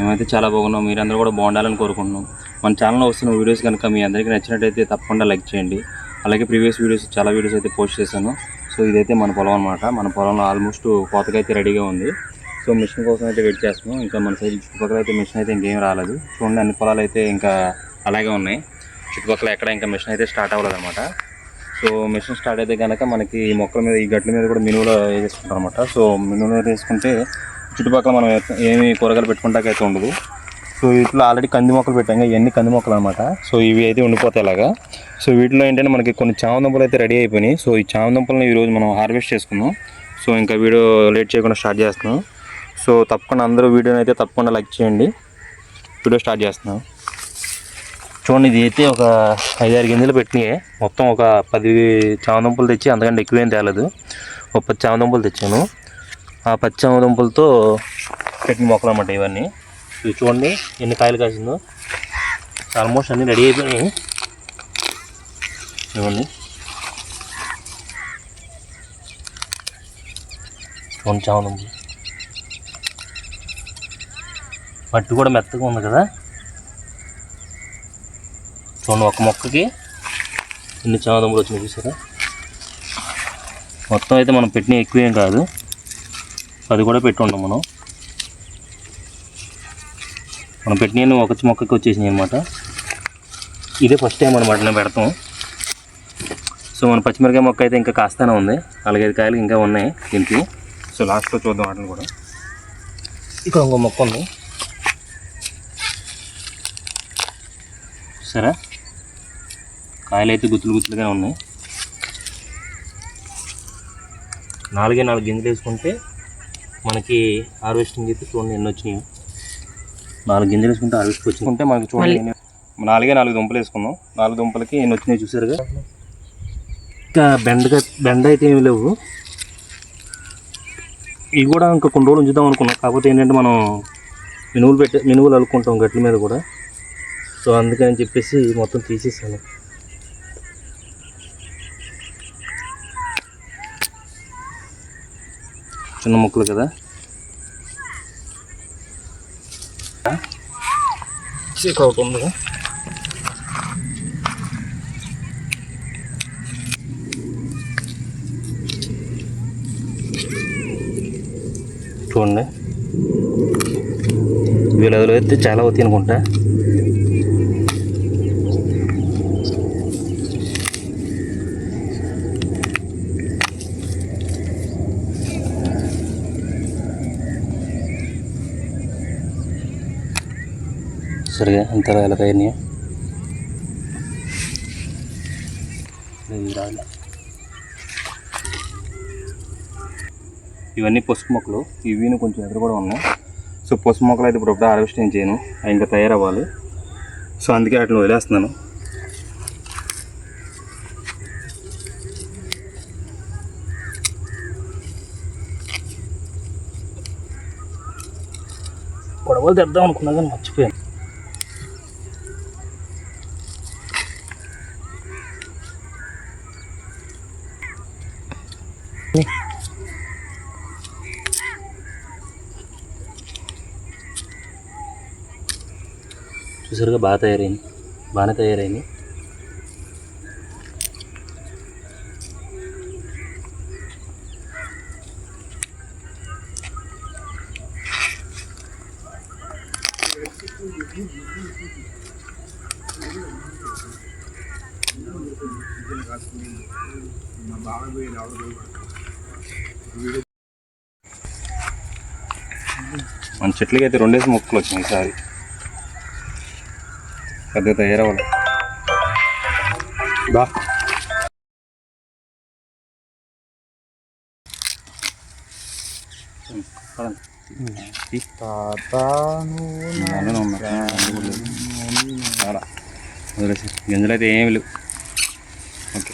మేమైతే చాలా బాగున్నాం. మీరందరూ కూడా బాగుండాలని కోరుకుంటున్నాం. మన ఛానల్లో వస్తున్న వీడియోస్ కనుక మీ అందరికీ నచ్చినట్టయితే తప్పకుండా లైక్ చేయండి. అలాగే ప్రీవియస్ వీడియోస్ చాలా వీడియోస్ అయితే పోస్ట్ చేశాను. సో ఇదైతే మన పొలం అనమాట. మన పొలంలో ఆల్మోస్ట్ కోతగా అయితే రెడీగా ఉంది. సో మిషన్ కోసం అయితే వెయిట్ చేస్తున్నాం. ఇంకా మన సైడ్ చుట్టుపక్కల అయితే మిషన్ అయితే ఇంకేం రాలేదు. చూడండి, అన్ని పొలాలు అయితే ఇంకా అలాగే ఉన్నాయి. చుట్టుపక్కల ఎక్కడ ఇంకా మిషన్ అయితే స్టార్ట్ అవ్వలేదు అనమాట. సో మిషన్ స్టార్ట్ అయితే కనుక మనకి ఈ మొక్కల మీద, ఈ గట్ల మీద కూడా మినువులు వేసుకుంటాం అనమాట. సో మినువులు వేసుకుంటే చుట్టుపక్కల మనం ఏమి కూరగాయలు పెట్టుకుంటాకైతే ఉండదు. సో వీటిలో ఆల్రెడీ కంది మొక్కలు పెట్టాం, ఇవన్నీ కంది మొక్కలు అనమాట. సో ఇవి అయితే ఉండిపోతాయి ఇలాగా. సో వీటిలో ఏంటంటే మనకి కొన్ని చామదుంపలు అయితే రెడీ అయిపోయినాయి. సో ఈ చామదుంపలను ఈరోజు మనం హార్వెస్ట్ చేసుకున్నాం. సో ఇంకా వీడియో లేట్ చేయకుండా స్టార్ట్ చేస్తున్నాం. సో తప్పకుండా అందరూ వీడియోని అయితే తప్పకుండా లైక్ చేయండి. వీడియో స్టార్ట్ చేస్తున్నాం. చూడండి, ఇది అయితే ఒక 5-6 గింజలు పెట్టినాయి. మొత్తం ఒక 10 చామదుంపలు తెచ్చి, అంతకంటే ఎక్కువేం తేలేదు. ఒక 10 చామదుంపలు తెచ్చాను. ఆ 10 చామదుంపలతో పెట్టిన మొక్కలు అన్నమాట ఇవన్నీ. ఇవి చూడండి ఎన్ని కాయలు కాసిందో. ఆల్మోస్ట్ అన్నీ రెడీ అయిపోయినాయి. ఇవ్వండి, చూడండి చామదుంపలు. మట్టి కూడా మెత్తగా ఉంది కదా. చూడండి, ఒక మొక్కకి ఎన్ని చామదుంపలు వచ్చినాయి చూసారా. మొత్తం అయితే మనం పెట్టిన ఎక్కువేం కాదు, 10 కూడా పెట్టి ఉన్నాం. మనం పెట్టిన ఒక మొక్కకి వచ్చేసినాయి అనమాట. ఇదే ఫస్ట్ టైం అనమాట నేను పెడతాం. సో మన పచ్చిమిరకాయ మొక్క అయితే ఇంకా కాస్తానే ఉంది. 4-5 కాయలు ఇంకా ఉన్నాయి దీనికి. సో లాస్ట్లో చూద్దాం వాటిని కూడా. ఇక్కడ ఇంకో మొక్క ఉంది సరే. కాయలు అయితే గుత్తులు గుత్తులుగా ఉన్నాయి. 4 గింజలు వేసుకుంటే మనకి హార్వెస్టింగ్ అయితే చూడండి ఎన్ని వచ్చినాయి. 4 గింజలు వేసుకుంటే హార్వెస్ట్కి వచ్చిందంటే మనకి చూడండి 4 దుంపలు వేసుకున్నాం. 4 దుంపలకి ఎన్ని వచ్చినాయి చూసారుగా. ఇంకా బెండ అయితే ఏమి లేవు. ఇవి కూడా ఇంకా కొన్ని రోజులు ఉంచుదాం అనుకున్నాం. కాకపోతే ఏంటంటే మనం మినువులు అలుక్కుంటాం గట్ల మీద కూడా. సో అందుకని చెప్పేసి మొత్తం తీసేసాను. చిన్న ముక్కలు కదా. ఇక్కడ ఒకటి ఉంది. చూడండి, వీళ్ళలో అయితే చాలా అవుతాయి అనుకుంటా. సరిగా అంత ఎలాగైనా ఇవన్నీ పసుపు మొక్కలు. ఇవి కొంచెం ఎదురు కూడా ఉన్నాయి. సో పసుపు మొక్కలు అయితే ఇప్పుడు హార్వెస్టింగ్ చేయను, అవి ఇంకా తయారవ్వాలి. సో అందుకే వాటిని వదిలేస్తున్నాను. గొడవలు తెద్దాం అనుకున్నా కానీ మర్చిపోయాను. చూసారుగా బాగానే తయారైంది. మన చెట్లకి అయితే 2 మొక్కలు వచ్చినాయి ఈసారి. పెద్దగా తయారవ్వాలి. బా గింజలు అయితే ఏమి లేవు. ఓకే,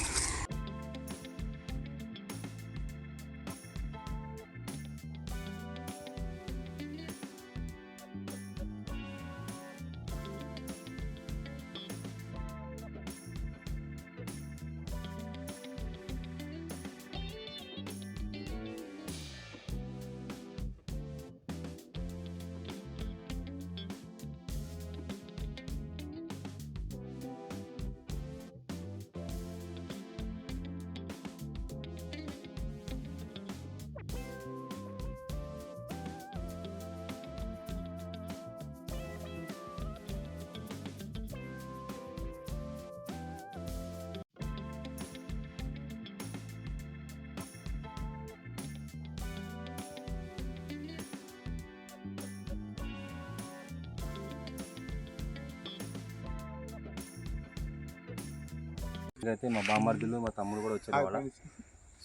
ఇదైతే మా బామ్మర్దులు మా తమ్ముడు కూడా వచ్చారు ఇవాళ.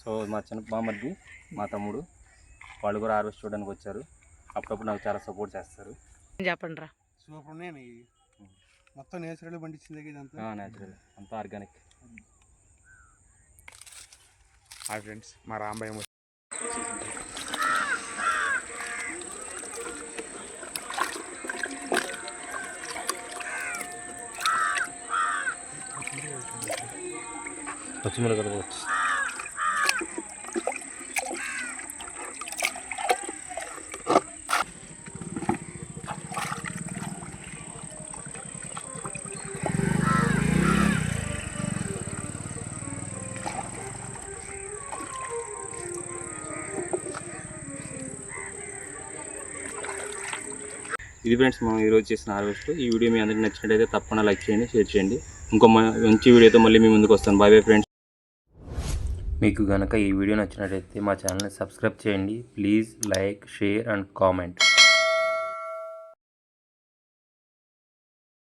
సో మా చిన్న బామ్మర్ది మా తమ్ముడు వాళ్ళు కూడా హార్వెస్ట్ చూడడానికి వచ్చారు. అప్పుడప్పుడు నాకు చాలా సపోర్ట్ చేస్తారు. చెప్పండి రా. సూపర్ ఉన్నాయి మొత్తం నేచురల్ పండించింది ఇదంతా. నేచురల్ అంతా ఆర్గానిక్. హాయ్ ఫ్రెండ్స్, మా రాంబాయ్ పచ్చిమిరపకాయలు కూడా వచ్చి ఇది ఫ్రెండ్స్ మనం ఈరోజు చేసిన హార్వెస్ట్. ఈ వీడియో మీ అందరికీ నచ్చినట్టయితే తప్పకుండా లైక్ చేయండి, షేర్ చేయండి. ఇంకో మంచి వీడియోతో మళ్ళీ మీ ముందుకు వస్తాను. Bye bye friends. మీకు కనుక ఈ వీడియో నచ్చినట్టయితే మా ఛానల్ని సబ్స్క్రైబ్ చేయండి. Please like, share and comment.